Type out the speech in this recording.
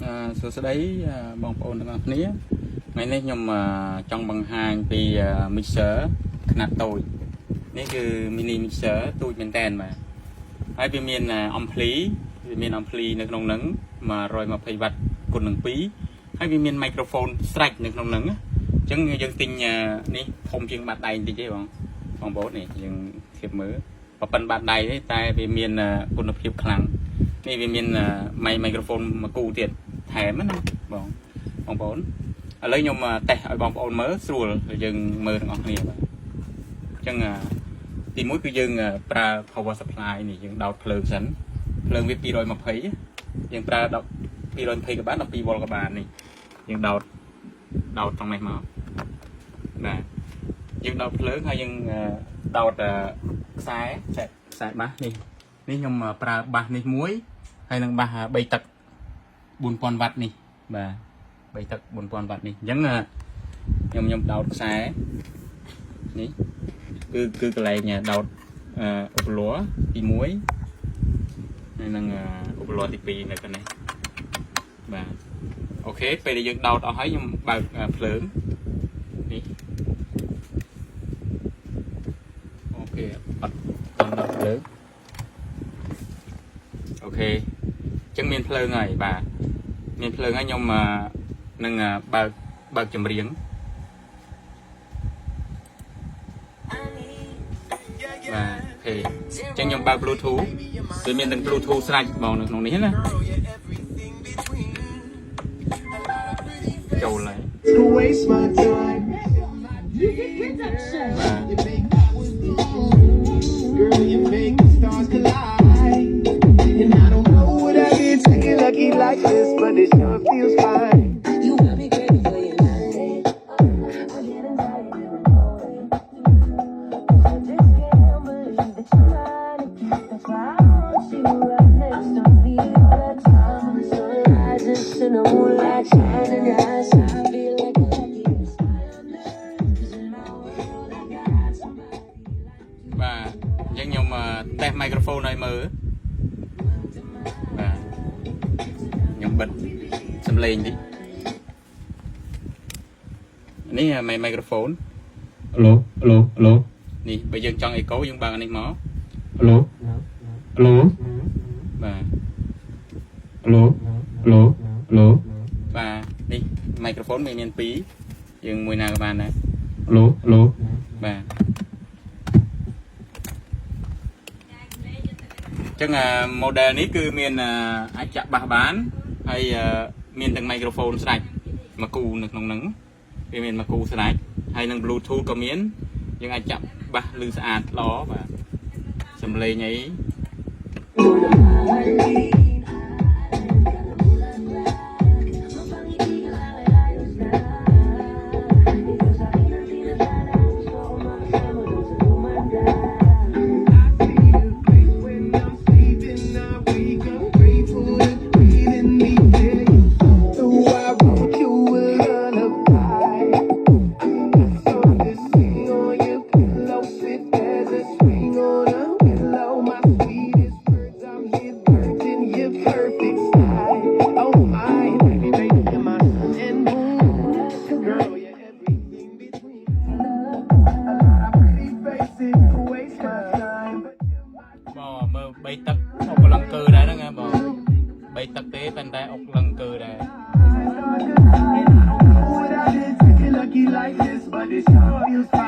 សួស្តីបងប្អូនទាំងអស់គ្នាថ្ងៃនេះខ្ញុំចង់បង្ហាញពី mixer ខ្នាតតូចនេះគឺ mini mixer ទូចមែនតើបាទហើយវាមានអំភ្លីនៅក្នុងហ្នឹង120 W គុណនឹង2ហើយវាមាន microphone ស្រេចនៅក្នុងហ្នឹងអញ្ចឹងយើងទិញនេះធំជាងបាតដៃបន្តិចទេបងប្អូននេះយើងធៀបមើលប៉ុណ្ណបាតដៃទេតែវាមានគុណភាពខ្លាំងនេះវាមាន microphone មួយគូទៀតថែមណាបងប្អូនឥឡូវខ្ញុំតេស្តឲ្យបងប្អូនមើលស្រួលយើងមើលទាំងអស់គ្នាបាទអញ្ចឹងទី1គឺយើងប្រើ power supply នេះយើងដោតភ្លើងសិនភ្លើងវា220យើងប្រើ220ក៏បាន12 V ក៏បាននេះយើងដោតត្រង់នេះមកបាទយើងដោតភ្លើងហើយយើងដោតខ្សែបាសនេះខ្ញុំប្រើបាសនេះមួយហើយនឹងបាស3ទឹក4000 W នេះបាទ3ទឹក4000 W នេះអញ្ចឹងខ្ញុំដោតខ្សែនេះគឺកន្លែងដោតឧបល័រទី1ហើយនឹងឧបល័រទី2នៅកន្នេះបាទអូខេពេលដែលយើងដោតអស់ហើយខ្ញុំបើកភ្លើងនេះអូខេអត់ដោតភ្លើងអូខេអញ្ចឹងមានភ្លើងហើយបាទមានភ្លើងហើយខ្ញុំនឹងបើកចម្រៀងបាទអូខេអញ្ចឹងខ្ញុំបើក Bluetooth វាមានទាំង Bluetooth ស្រេចបងនៅក្នុងនេះណាចូលហើយLike this, but it sure feels fine. You got me ready for your night. I get anxiety when you're away. I just can't believe that you're mine. That's why I want you right next to me all the time. When the sun rises and the moonlight shining eyes, I feel like the luckiest guy on earth. 'Cause in my world I got somebody like you. បាទអញ្ចឹងខ្ញុំតេស្ត microphone ឲ្យមើលបាទខ្ញុំបិទសំឡេងតិចនេះ microphone ឡូនេះបើយើងចង់ echo យើងបើកអានេះមកឡូបាទបាទនេះ microphone មាន2យើងមួយណាក៏បានដែរឡូបាទអញ្ចឹង model នេះគឺមានអាចចាក់បាសបានហើយមានទាំង microphone ស្រេចមួយគូនៅក្នុងហ្នឹងវាមានមួយគូស្រេចហើយនឹង Bluetooth ក៏មានយើងអាចចាក់បាសឮស្អាតល្អបាទសំឡេងអី3ទឹកអុកលង្កើដែរហ្នឹងបង3ទឹកទេប៉ុន្តែអុកលង្កើដែរ Like this, but it sure feels fine.